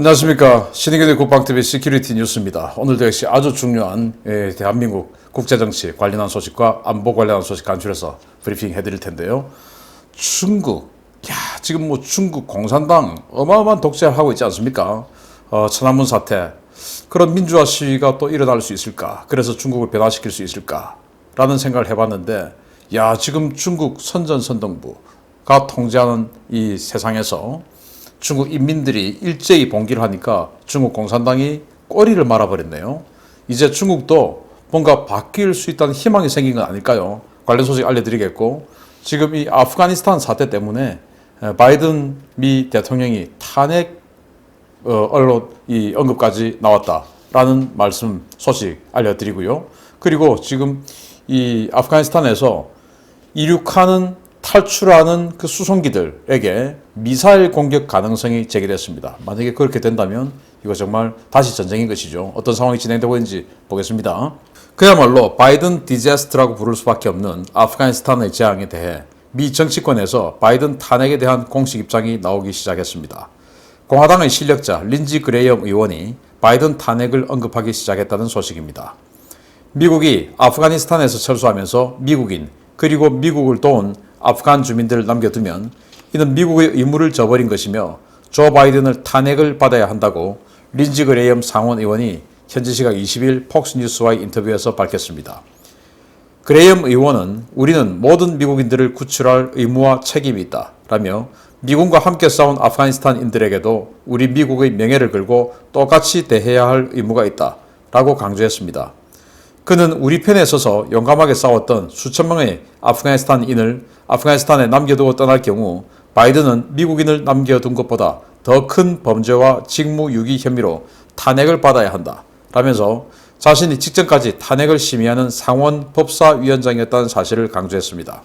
안녕하십니까. 신의균의 국방TV 시큐리티 뉴스입니다. 오늘도 역시 아주 중요한 대한민국 국제정치 관련한 소식과 안보 관련한 소식 간추려서 브리핑 해드릴 텐데요. 중국, 지금 뭐 중국 공산당 어마어마한 독재를 하고 있지 않습니까? 천안문 사태, 그런 민주화 시위가 또 일어날 수 있을까? 그래서 중국을 변화시킬 수 있을까? 라는 생각을 해봤는데, 지금 중국 선전선동부가 통제하는 이 세상에서 중국 인민들이 일제히 봉기를 하니까 중국 공산당이 꼬리를 말아버렸네요. 이제 중국도 뭔가 바뀔 수 있다는 희망이 생긴 건 아닐까요? 관련 소식 알려드리겠고, 지금 이 아프가니스탄 사태 때문에 바이든 미 대통령이 탄핵 언론 이 언급까지 나왔다라는 말씀 소식 알려드리고요. 그리고 지금 이 아프가니스탄에서 이륙하는 탈출하는 그 수송기들에게 미사일 공격 가능성이 제기됐습니다. 만약에 그렇게 된다면 이거 정말 다시 전쟁인 것이죠. 어떤 상황이 진행되고 있는지 보겠습니다. 그야말로 바이든 디자스트라고 부를 수밖에 없는 아프가니스탄의 재앙에 대해 미 정치권에서 바이든 탄핵에 대한 공식 입장이 나오기 시작했습니다. 공화당의 실력자 린지 그레이엄 의원이 바이든 탄핵을 언급하기 시작했다는 소식입니다. 미국이 아프가니스탄에서 철수하면서 미국인 그리고 미국을 도운 아프간 주민들을 남겨두면 이는 미국의 의무를 저버린 것이며 조 바이든을 탄핵을 받아야 한다고 린지 그레이엄 상원 의원이 현지 시각 20일 폭스뉴스와의 인터뷰에서 밝혔습니다. 그레이엄 의원은 우리는 모든 미국인들을 구출할 의무와 책임이 있다 라며 미군과 함께 싸운 아프가니스탄인들에게도 우리 미국의 명예를 걸고 똑같이 대해야 할 의무가 있다 라고 강조했습니다. 그는 우리 편에 서서 용감하게 싸웠던 수천 명의 아프가니스탄인을 아프가니스탄에 남겨두고 떠날 경우 바이든은 미국인을 남겨둔 것보다 더 큰 범죄와 직무유기 혐의로 탄핵을 받아야 한다 라면서 자신이 직전까지 탄핵을 심의하는 상원 법사위원장이었다는 사실을 강조했습니다.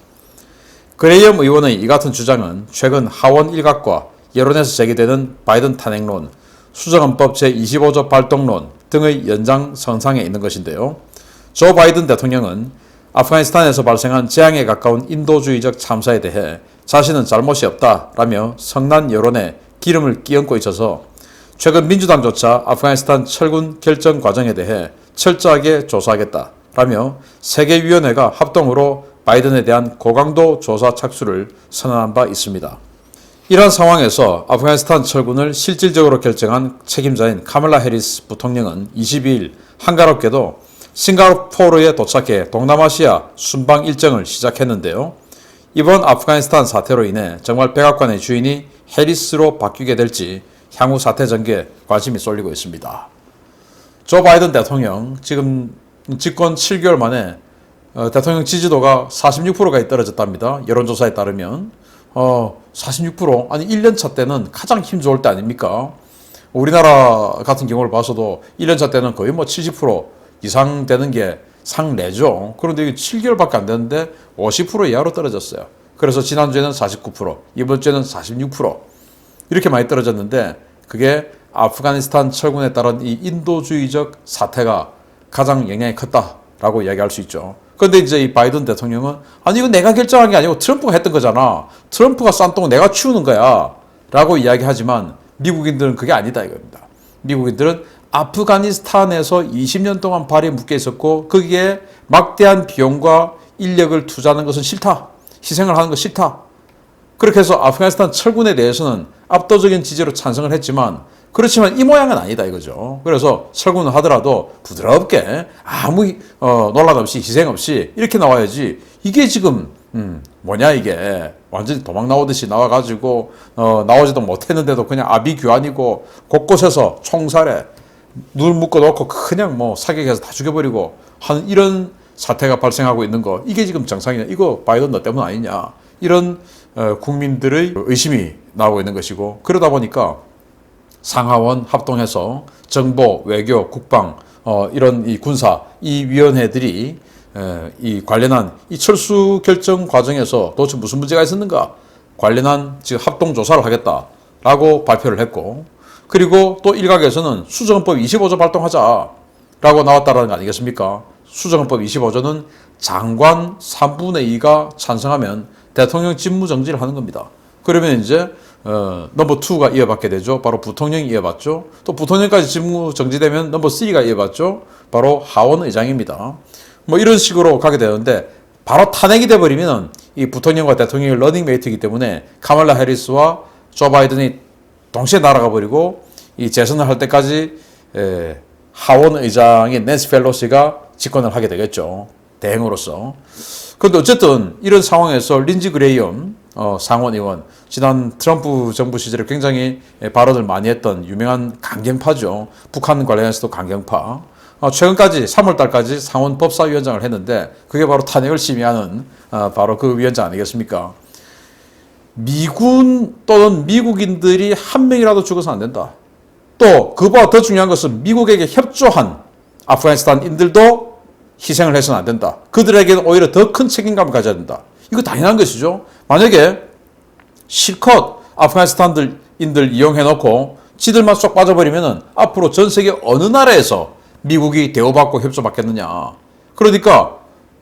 그레이엄 의원의 이 같은 주장은 최근 하원 일각과 여론에서 제기되는 바이든 탄핵론, 수정헌법 제25조 발동론 등의 연장선상에 있는 것인데요. 조 바이든 대통령은 아프가니스탄에서 발생한 재앙에 가까운 인도주의적 참사에 대해 자신은 잘못이 없다라며 성난 여론에 기름을 끼얹고 있어서 최근 민주당조차 아프가니스탄 철군 결정 과정에 대해 철저하게 조사하겠다라며 세계위원회가 합동으로 바이든에 대한 고강도 조사 착수를 선언한 바 있습니다. 이러한 상황에서 아프가니스탄 철군을 실질적으로 결정한 책임자인 카멀라 해리스 부통령은 22일 한가롭게도 싱가포르에 도착해 동남아시아 순방 일정을 시작했는데요. 이번 아프가니스탄 사태로 인해 정말 백악관의 주인이 해리스로 바뀌게 될지 향후 사태 전개에 관심이 쏠리고 있습니다. 조 바이든 대통령 지금 집권 7개월 만에 대통령 지지도가 46%까지 떨어졌답니다. 여론조사에 따르면 46%? 아니 1년차 때는 가장 힘 좋을 때 아닙니까? 우리나라 같은 경우를 봐서도 1년차 때는 거의 70% 이상 되는 게 상례죠. 그런데 이게 7개월밖에 안 되는데 50% 이하로 떨어졌어요. 그래서 지난주에는 49%, 이번 주에는 46% 이렇게 많이 떨어졌는데 그게 아프가니스탄 철군에 따른 이 인도주의적 사태가 가장 영향이 컸다라고 이야기할 수 있죠. 그런데 이제 이 바이든 대통령은 아니 이건 내가 결정한 게 아니고 트럼프가 했던 거잖아. 트럼프가 싼 똥 내가 치우는 거야 라고 이야기하지만 미국인들은 그게 아니다 이겁니다. 미국인들은 아프가니스탄에서 20년 동안 발이 묶여 있었고 거기에 막대한 비용과 인력을 투자하는 것은 싫다. 희생을 하는 것 싫다. 그렇게 해서 아프가니스탄 철군에 대해서는 압도적인 지지로 찬성을 했지만 그렇지만 이 모양은 아니다 이거죠. 그래서 철군을 하더라도 부드럽게 아무 논란 없이 희생 없이 이렇게 나와야지 이게 지금 뭐냐 이게 완전히 도망 나오듯이 나와가지고 나오지도 못했는데도 그냥 아비규환이고 곳곳에서 총살에 눈 묶어놓고 그냥 사격해서 다 죽여버리고 하는 이런 사태가 발생하고 있는 거 이게 지금 정상이냐 이거 바이든 너 때문 아니냐 이런 국민들의 의심이 나오고 있는 것이고 그러다 보니까 상하원 합동해서 정보, 외교, 국방 이런 이 군사 이 위원회들이 이 관련한 이 철수 결정 과정에서 도대체 무슨 문제가 있었는가 관련한 지금 합동 조사를 하겠다라고 발표를 했고 그리고 또 일각에서는 수정헌법 25조 발동하자라고 나왔다는 거 아니겠습니까? 수정헌법 25조는 장관 3분의 2가 찬성하면 대통령 직무정지를 하는 겁니다. 그러면 이제 넘버 2가 이어받게 되죠. 바로 부통령이 이어받죠. 또 부통령까지 직무 정지되면 넘버 3가 이어받죠. 바로 하원 의장입니다. 뭐 이런 식으로 가게 되는데 바로 탄핵이 돼버리면 이 부통령과 대통령이 러닝메이트이기 때문에 카말라 해리스와 조 바이든이 동시에 날아가 버리고 이 재선을 할 때까지 하원 의장인 낸시 펠로시가 집권을 하게 되겠죠. 대행으로서. 그런데 어쨌든 이런 상황에서 린지 그레이엄 상원 의원, 지난 트럼프 정부 시절에 굉장히 발언을 많이 했던 유명한 강경파죠. 북한 관련해서도 강경파. 최근까지 3월달까지 상원 법사위원장을 했는데 그게 바로 탄핵을 심의하는 바로 그 위원장 아니겠습니까? 미군 또는 미국인들이 한 명이라도 죽어서 안 된다. 또 그보다 더 중요한 것은 미국에게 협조한 아프가니스탄인들도 희생을 해서는 안 된다. 그들에게는 오히려 더 큰 책임감을 가져야 된다. 이거 당연한 것이죠. 만약에 실컷 아프가니스탄인들 이용해놓고 지들만 쏙 빠져버리면은 앞으로 전 세계 어느 나라에서 미국이 대우받고 협조받겠느냐. 그러니까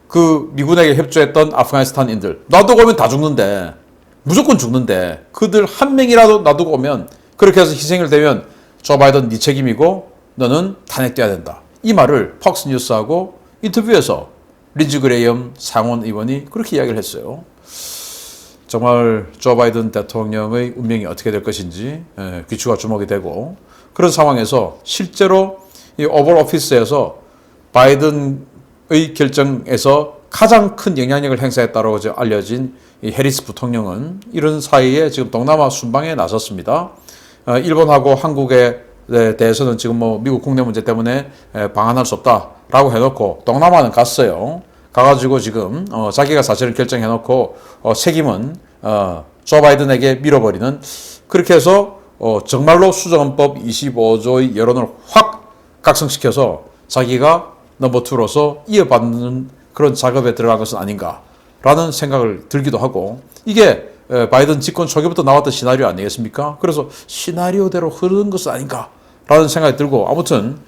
그 미군에게 협조했던 아프가니스탄인들 놔두고 오면 다 죽는데 무조건 죽는데 그들 한 명이라도 놔두고 오면 그렇게 해서 희생을 되면 조 바이든 네 책임이고 너는 탄핵돼야 된다. 이 말을 팍스뉴스하고 인터뷰에서 린지 그레이엄 상원 의원이 그렇게 이야기를 했어요. 정말 조 바이든 대통령의 운명이 어떻게 될 것인지 귀추가 주목이 되고 그런 상황에서 실제로 이 오벌 오피스에서 바이든의 결정에서 가장 큰 영향력을 행사했다고 알려진 이 해리스 부통령은 이런 사이에 지금 동남아 순방에 나섰습니다. 일본하고 한국에 대해서는 지금 뭐 미국 국내 문제 때문에 방한할 수 없다라고 해놓고 동남아는 갔어요. 가가지고 지금 자기가 사실을 결정해놓고 책임은 조 바이든에게 밀어버리는 그렇게 해서 정말로 수정헌법 25조의 여론을 확 각성시켜서 자기가 넘버 2로서 이어받는 그런 작업에 들어간 것은 아닌가라는 생각을 들기도 하고 이게 바이든 집권 초기부터 나왔던 시나리오 아니겠습니까? 그래서 시나리오대로 흐르는 것은 아닌가라는 생각이 들고 아무튼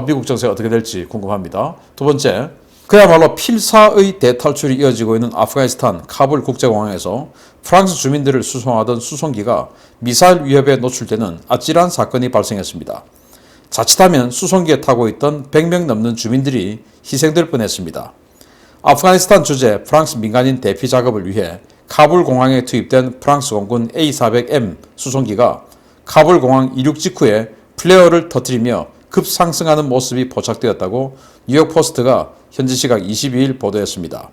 미국 정세가 어떻게 될지 궁금합니다. 두 번째, 그야말로 필사의 대탈출이 이어지고 있는 아프가니스탄 카불 국제공항에서 프랑스 주민들을 수송하던 수송기가 미사일 위협에 노출되는 아찔한 사건이 발생했습니다. 자칫하면 수송기에 타고 있던 100명 넘는 주민들이 희생될 뻔했습니다. 아프가니스탄 주재 프랑스 민간인 대피 작업을 위해 카불 공항에 투입된 프랑스 공군 A400M 수송기가 카불 공항 이륙 직후에 플레어를 터뜨리며 급상승하는 모습이 포착되었다고 뉴욕포스트가 현지 시각 22일 보도했습니다.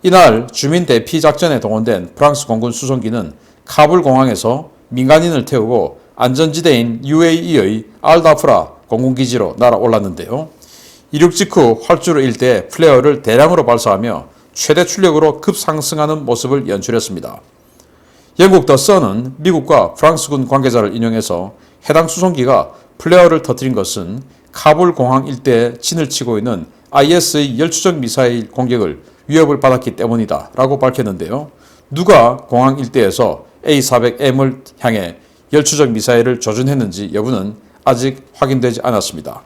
이날 주민 대피 작전에 동원된 프랑스 공군 수송기는 카불 공항에서 민간인을 태우고 안전지대인 UAE의 알다프라 공군기지로 날아올랐는데요. 이륙 직후 활주로 일대에 플레어를 대량으로 발사하며 최대 출력으로 급상승하는 모습을 연출했습니다. 영국 더 선은 미국과 프랑스군 관계자를 인용해서 해당 수송기가 플레어를 터뜨린 것은 카불 공항 일대에 진을 치고 있는 IS의 열추적 미사일 공격을 위협을 받았기 때문이다 라고 밝혔는데요. 누가 공항 일대에서 A400M을 향해 열추적 미사일을 조준했는지 여부는 아직 확인되지 않았습니다.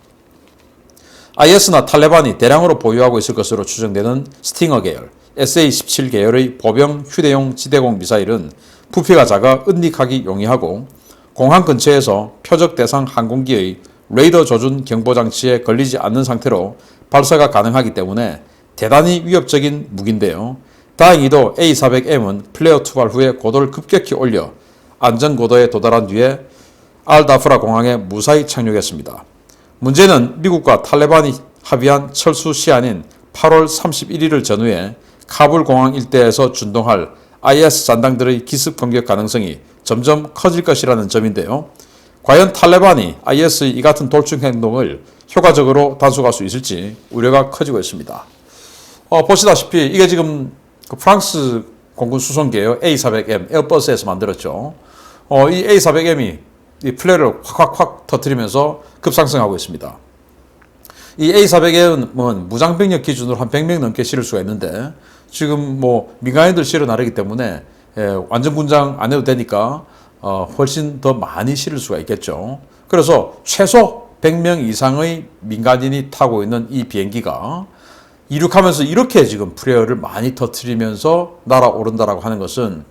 IS나 탈레반이 대량으로 보유하고 있을 것으로 추정되는 스팅어 계열, SA-17 계열의 보병 휴대용 지대공 미사일은 부피가 작아 은닉하기 용이하고 공항 근처에서 표적 대상 항공기의 레이더 조준 경보 장치에 걸리지 않는 상태로 발사가 가능하기 때문에 대단히 위협적인 무기인데요. 다행히도 A400M은 플레어 투발 후에 고도를 급격히 올려 안전고도에 도달한 뒤에 알다프라 공항에 무사히 착륙했습니다. 문제는 미국과 탈레반이 합의한 철수 시한인 8월 31일을 전후해 카불 공항 일대에서 준동할 IS 잔당들의 기습 공격 가능성이 점점 커질 것이라는 점인데요. 과연 탈레반이 IS의 이 같은 돌출 행동을 효과적으로 단속할 수 있을지 우려가 커지고 있습니다. 보시다시피 이게 지금 그 프랑스 공군 수송기예요. A400M 에어버스에서 만들었죠. 이 A400M이 이 플레이를 확 터뜨리면서 급상승하고 있습니다. 이 A400M은 무장병력 기준으로 한 100명 넘게 실을 수가 있는데 지금 뭐 민간인들 실어 나르기 때문에 완전 군장 안 해도 되니까 훨씬 더 많이 실을 수가 있겠죠. 그래서 최소 100명 이상의 민간인이 타고 있는 이 비행기가 이륙하면서 이렇게 지금 플레어를 많이 터뜨리면서 날아오른다라고 하는 것은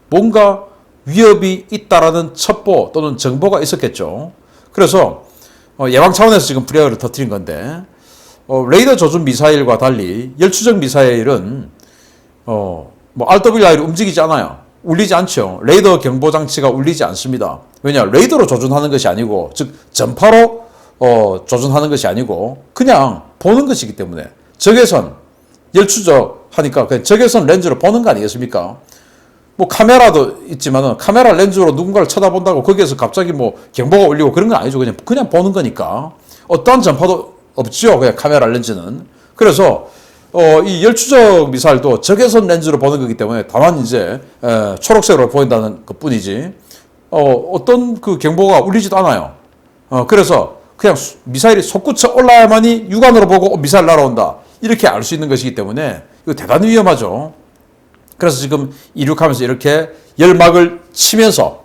뭔가 위협이 있다라는 첩보 또는 정보가 있었겠죠. 그래서 예방 차원에서 지금 프레어를 터뜨린 건데 레이더 조준 미사일과 달리 열추적 미사일은 뭐 RWR이 움직이지 않아요. 울리지 않죠. 레이더 경보 장치가 울리지 않습니다. 왜냐? 레이더로 조준하는 것이 아니고, 즉 전파로 조준하는 것이 아니고 그냥 보는 것이기 때문에 적외선 열추적 하니까 그냥 적외선 렌즈로 보는 거 아니겠습니까? 뭐 카메라도 있지만은 카메라 렌즈로 누군가를 쳐다본다고 거기에서 갑자기 뭐 경보가 울리고 그런 건 아니죠. 그냥 보는 거니까 어떠한 전파도 없죠. 그냥 카메라 렌즈는. 그래서 이 열추적 미사일도 적외선 렌즈로 보는 거기 때문에 다만 이제 초록색으로 보인다는 것 뿐이지 어떤 그 경보가 울리지도 않아요. 그래서 그냥 미사일이 솟구쳐 올라야만이 육안으로 보고 미사일 날아온다 이렇게 알 수 있는 것이기 때문에 이거 대단히 위험하죠. 그래서 지금 이륙하면서 이렇게 열막을 치면서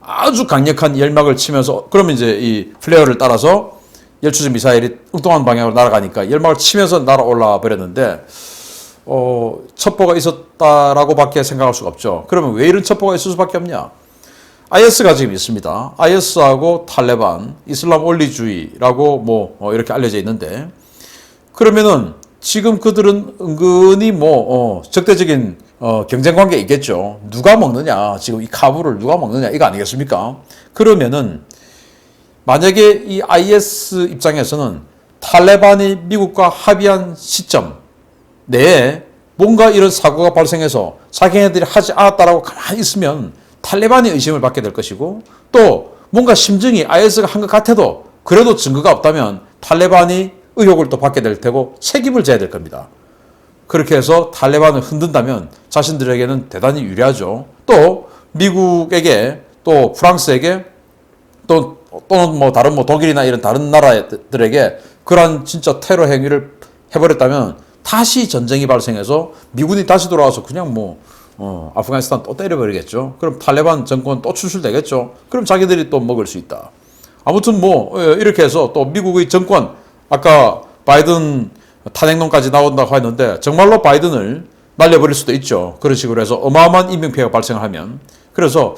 아주 강력한 열막을 치면서 그러면 이제 이 플레어를 따라서 열추적 미사일이 엉뚱한 방향으로 날아가니까 열막을 치면서 날아올라 버렸는데 첩보가 있었다라고 밖에 생각할 수가 없죠. 그러면 왜 이런 첩보가 있을 수밖에 없냐? IS가 지금 있습니다. IS하고 탈레반, 이슬람 원리주의라고 뭐 이렇게 알려져 있는데 그러면은 지금 그들은 은근히 뭐 적대적인 경쟁 관계에 있겠죠. 누가 먹느냐? 지금 이 카불을 누가 먹느냐? 이거 아니겠습니까? 그러면은 만약에 이 IS 입장에서는 탈레반이 미국과 합의한 시점 내에 뭔가 이런 사고가 발생해서 자기네들이 하지 않았다라고 가만히 있으면 탈레반이 의심을 받게 될 것이고 또 뭔가 심증이 IS가 한 것 같아도 그래도 증거가 없다면 탈레반이 의혹을 또 받게 될 테고 책임을 져야 될 겁니다. 그렇게 해서 탈레반을 흔든다면 자신들에게는 대단히 유리하죠. 또 미국에게 또 프랑스에게 또는 뭐 다른 뭐 독일이나 이런 다른 나라들에게 그러한 진짜 테러 행위를 해버렸다면 다시 전쟁이 발생해서 미군이 다시 돌아와서 그냥 뭐 아프가니스탄 또 때려버리겠죠. 그럼 탈레반 정권 또 출출되겠죠. 그럼 자기들이 또 먹을 수 있다. 아무튼 뭐 이렇게 해서 또 미국의 정권 아까 바이든 탄핵론까지 나온다고 했는데 정말로 바이든을 날려버릴 수도 있죠. 그런 식으로 해서 어마어마한 인명피해가 발생하면 그래서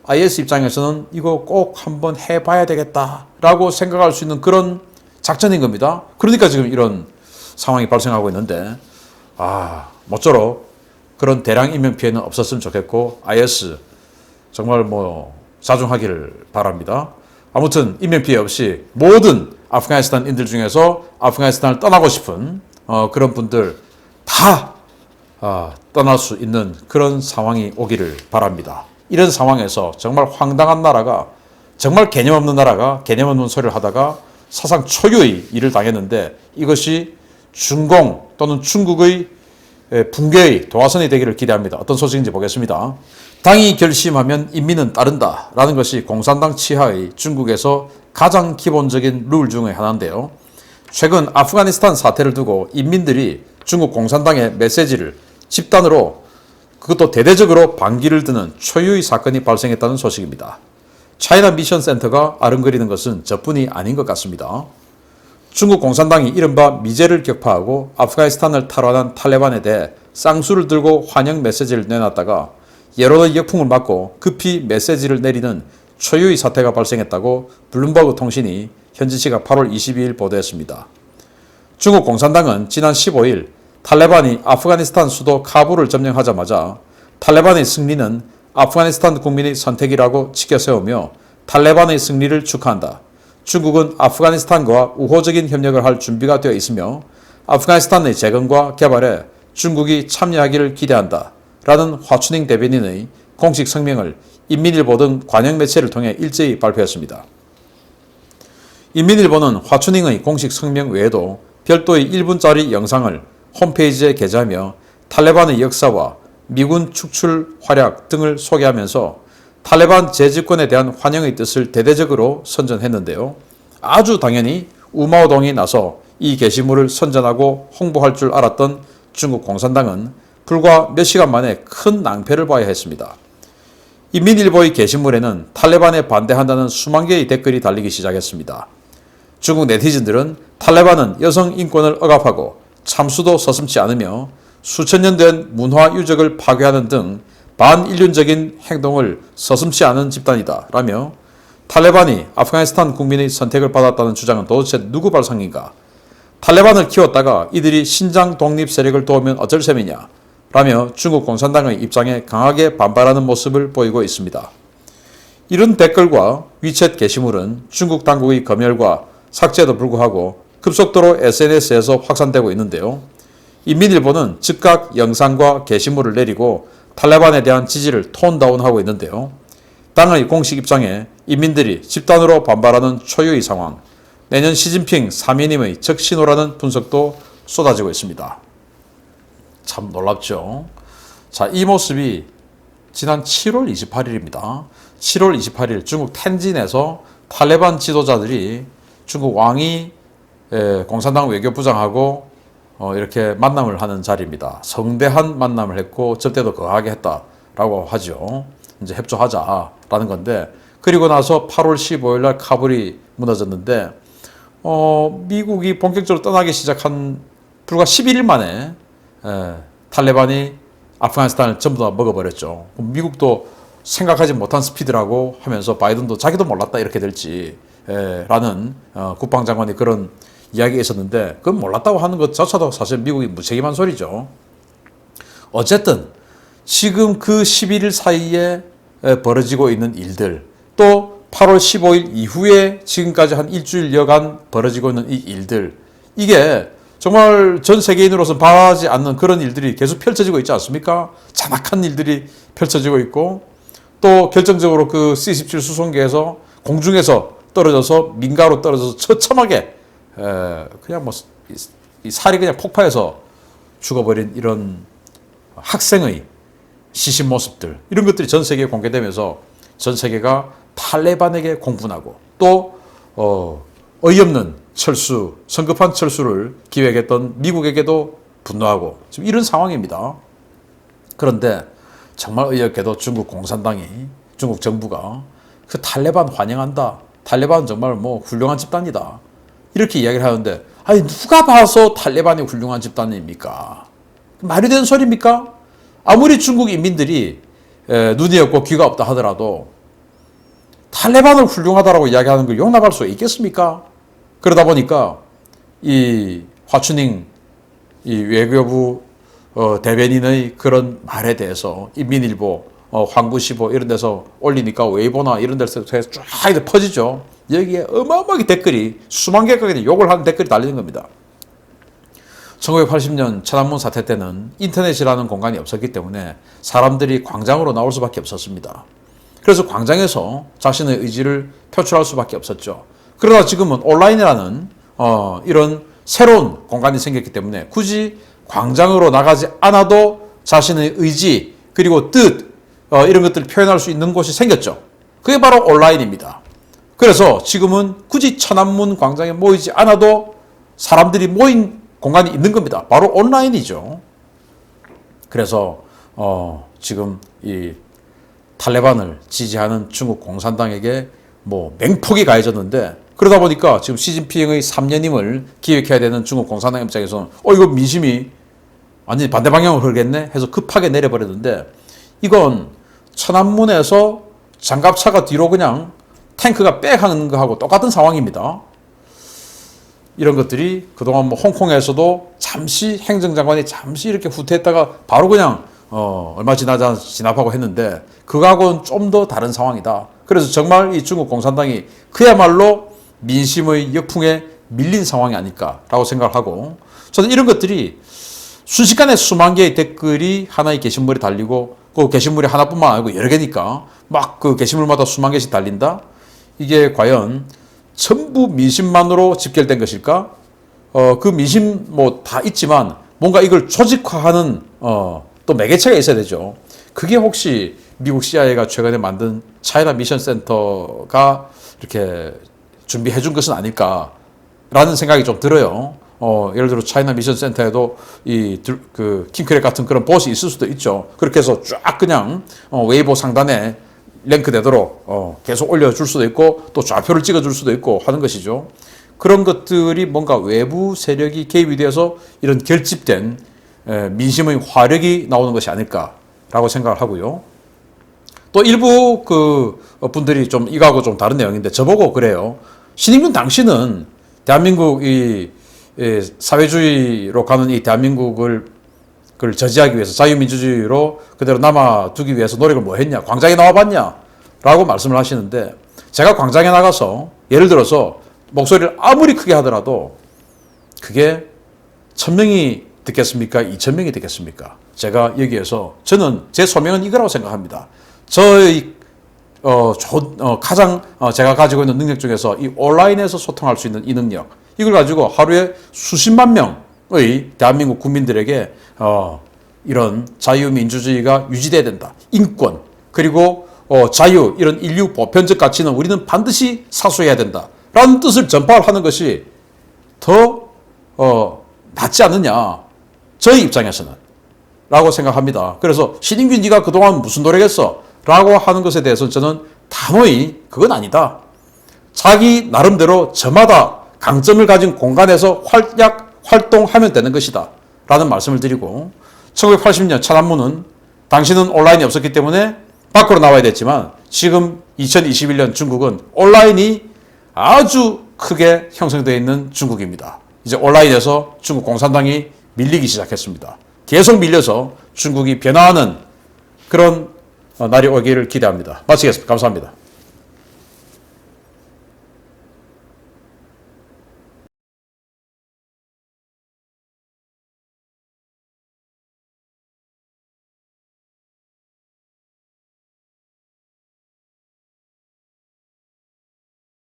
IS 입장에서는 이거 꼭 한번 해봐야 되겠다라고 생각할 수 있는 그런 작전인 겁니다. 그러니까 지금 이런 상황이 발생하고 있는데 모쪼록 그런 대량 인명피해는 없었으면 좋겠고 IS 정말 뭐 자중하기를 바랍니다. 아무튼 인명피해 없이 모든 아프가니스탄인들 중에서 아프가니스탄을 떠나고 싶은 그런 분들 다 떠날 수 있는 그런 상황이 오기를 바랍니다. 이런 상황에서 정말 황당한 나라가 정말 개념 없는 나라가 개념 없는 소리를 하다가 사상 초유의 일을 당했는데 이것이 중공 또는 중국의 붕괴의 도화선이 되기를 기대합니다. 어떤 소식인지 보겠습니다. 당이 결심하면 인민은 따른다 라는 것이 공산당 치하의 중국에서 가장 기본적인 룰 중의 하나인데요. 최근 아프가니스탄 사태를 두고 인민들이 중국 공산당의 메시지를 집단으로 그것도 대대적으로 반기를 드는 초유의 사건이 발생했다는 소식입니다. 차이나 미션 센터가 아른거리는 것은 저뿐이 아닌 것 같습니다. 중국 공산당이 이른바 미제를 격파하고 아프가니스탄을 탈환한 탈레반에 대해 쌍수를 들고 환영 메시지를 내놨다가 여론의 역풍을 맞고 급히 메시지를 내리는 초유의 사태가 발생했다고 블룸버그 통신이 현지 시각 8월 22일 보도했습니다. 중국 공산당은 지난 15일 탈레반이 아프가니스탄 수도 카불을 점령하자마자 탈레반의 승리는 아프가니스탄 국민의 선택이라고 치켜세우며 탈레반의 승리를 축하한다. 중국은 아프가니스탄과 우호적인 협력을 할 준비가 되어 있으며 아프가니스탄의 재건과 개발에 중국이 참여하기를 기대한다. 라는 화춘잉 대변인의 공식 성명을 인민일보 등 관영 매체를 통해 일제히 발표했습니다. 인민일보는 화춘잉의 공식 성명 외에도 별도의 1분짜리 영상을 홈페이지에 게재하며 탈레반의 역사와 미군 축출 활약 등을 소개하면서 탈레반 재집권에 대한 환영의 뜻을 대대적으로 선전했는데요. 아주 당연히 우마오동이 나서 이 게시물을 선전하고 홍보할 줄 알았던 중국 공산당은 불과 몇 시간 만에 큰 낭패를 봐야 했습니다. 인민일보의 게시물에는 탈레반에 반대한다는 수만 개의 댓글이 달리기 시작했습니다. 중국 네티즌들은 탈레반은 여성 인권을 억압하고 참수도 서슴지 않으며 수천 년 된 문화 유적을 파괴하는 등 반인륜적인 행동을 서슴지 않은 집단이다 라며 탈레반이 아프가니스탄 국민의 선택을 받았다는 주장은 도대체 누구 발상인가? 탈레반을 키웠다가 이들이 신장 독립 세력을 도우면 어쩔 셈이냐? 라며 중국 공산당의 입장에 강하게 반발하는 모습을 보이고 있습니다. 이런 댓글과 위챗 게시물은 중국 당국의 검열과 삭제에도 불구하고 급속도로 SNS에서 확산되고 있는데요. 인민일보는 즉각 영상과 게시물을 내리고 탈레반에 대한 지지를 톤다운하고 있는데요. 당의 공식 입장에 인민들이 집단으로 반발하는 초유의 상황, 내년 시진핑 3위님의 적신호라는 분석도 쏟아지고 있습니다. 참 놀랍죠. 자, 이 모습이 지난 7월 28일입니다. 7월 28일 중국 텐진에서 탈레반 지도자들이 중국 왕이 공산당 외교부장하고 이렇게 만남을 하는 자리입니다. 성대한 만남을 했고 접대도 거하게 했다라고 하죠. 이제 협조하자라는 건데, 그리고 나서 8월 15일 날 카불이 무너졌는데 미국이 본격적으로 떠나기 시작한 불과 11일 만에 탈레반이 아프가니스탄을 전부 다 먹어버렸죠. 미국도 생각하지 못한 스피드라고 하면서 바이든도 자기도 몰랐다 이렇게 될지 라는 국방장관이 그런 이야기가 있었는데, 그건 몰랐다고 하는 것 자체도 사실 미국이 무책임한 소리죠. 어쨌든 지금 그 11일 사이에 벌어지고 있는 일들, 또 8월 15일 이후에 지금까지 한 일주일여간 벌어지고 있는 이 일들, 이게 정말 전 세계인으로서 바라지 않는 그런 일들이 계속 펼쳐지고 있지 않습니까? 잔악한 일들이 펼쳐지고 있고, 또 결정적으로 그 C-17 수송기에서 공중에서 떨어져서 민가로 떨어져서 처참하게 그냥 뭐 이 살이 그냥 폭파해서 죽어버린 이런 학생의 시신 모습들, 이런 것들이 전 세계에 공개되면서 전 세계가 탈레반에게 공분하고 또 어이없는 철수, 성급한 철수를 기획했던 미국에게도 분노하고 지금 이런 상황입니다. 그런데 정말 어이없게도 중국 공산당이, 중국 정부가 그 탈레반 환영한다, 탈레반 정말 뭐 훌륭한 집단이다 이렇게 이야기를 하는데, 아니 누가 봐서 탈레반이 훌륭한 집단입니까? 말이 되는 소리입니까? 아무리 중국 인민들이 눈이 없고 귀가 없다 하더라도 탈레반을 훌륭하다라고 이야기하는 걸 용납할 수 있겠습니까? 그러다 보니까 이 화춘잉 이 외교부 대변인의 그런 말에 대해서 인민일보, 황구시보 이런 데서 올리니까 웨이보나 이런 데서 쫙 퍼지죠. 여기에 어마어마하게 댓글이 수만 개가 욕을 하는 댓글이 달리는 겁니다. 1980년 천안문 사태 때는 인터넷이라는 공간이 없었기 때문에 사람들이 광장으로 나올 수밖에 없었습니다. 그래서 광장에서 자신의 의지를 표출할 수밖에 없었죠. 그러나 지금은 온라인이라는 이런 새로운 공간이 생겼기 때문에 굳이 광장으로 나가지 않아도 자신의 의지 그리고 뜻 이런 것들을 표현할 수 있는 곳이 생겼죠. 그게 바로 온라인입니다. 그래서 지금은 굳이 천안문 광장에 모이지 않아도 사람들이 모인 공간이 있는 겁니다. 바로 온라인이죠. 그래서 지금 이 탈레반을 지지하는 중국 공산당에게 뭐 맹폭이 가해졌는데, 그러다 보니까 지금 시진핑의 3년임을 기획해야 되는 중국 공산당 입장에서는 이거 민심이 완전히 반대 방향으로 흐르겠네 해서 급하게 내려버렸는데, 이건 천안문에서 장갑차가 뒤로 그냥 탱크가 백하는 거하고 똑같은 상황입니다. 이런 것들이 그동안 뭐 홍콩에서도 잠시 행정장관이 잠시 이렇게 후퇴했다가 바로 그냥 얼마 지나자 진압하고 했는데, 그거하고는 좀 더 다른 상황이다. 그래서 정말 이 중국 공산당이 그야말로 민심의 역풍에 밀린 상황이 아닐까라고 생각을 하고, 저는 이런 것들이 순식간에 수만 개의 댓글이 하나의 게시물에 달리고, 그 게시물이 하나뿐만 아니고 여러 개니까 막 그 게시물마다 수만 개씩 달린다? 이게 과연 전부 민심만으로 집결된 것일까? 그 민심 뭐 다 있지만 뭔가 이걸 조직화하는 또 매개체가 있어야 되죠. 그게 혹시 미국 CIA가 최근에 만든 차이나 미션 센터가 이렇게 준비해 준 것은 아닐까라는 생각이 좀 들어요. 예를 들어 차이나 미션 센터에도 그 킹크랩 같은 그런 봇이 있을 수도 있죠. 그렇게 해서 쫙 그냥 웨이보 상단에 랭크되도록 계속 올려줄 수도 있고 또 좌표를 찍어줄 수도 있고 하는 것이죠. 그런 것들이 뭔가 외부 세력이 개입이 되어서 이런 결집된 민심의 화력이 나오는 것이 아닐까라고 생각을 하고요. 또 일부 그 분들이 좀 이거하고 좀 다른 내용인데 저보고 그래요. 신인균 당신은 대한민국 이 사회주의로 가는 이 대한민국을 그걸 저지하기 위해서 자유민주주의로 그대로 남아두기 위해서 노력을 뭐 했냐? 광장에 나와봤냐? 라고 말씀을 하시는데 제가 광장에 나가서 예를 들어서 목소리를 아무리 크게 하더라도 그게 1000명이 듣겠습니까? 2000명이 듣겠습니까? 제가 여기에서 저는 제 소명은 이거라고 생각합니다. 저의 가장 제가 가지고 있는 능력 중에서 이 온라인에서 소통할 수 있는 이 능력 이걸 가지고 하루에 수십만 명의 대한민국 국민들에게 이런 자유민주주의가 유지돼야 된다. 인권 그리고 자유 이런 인류 보편적 가치는 우리는 반드시 사수해야 된다. 라는 뜻을 전파하는 것이 더 낫지 않느냐. 저희 입장에서는 라고 생각합니다. 그래서 신인균 네가 그동안 무슨 노력했어? 라고 하는 것에 대해서는 저는 단호히 그건 아니다. 자기 나름대로 저마다 강점을 가진 공간에서 활동하면 되는 것이다. 라는 말씀을 드리고 1980년 천안문은 당신은 온라인이 없었기 때문에 밖으로 나와야 됐지만 지금 2021년 중국은 온라인이 아주 크게 형성되어 있는 중국입니다. 이제 온라인에서 중국 공산당이 밀리기 시작했습니다. 계속 밀려서 중국이 변화하는 그런 날이 오기를 기대합니다. 마치겠습니다. 감사합니다.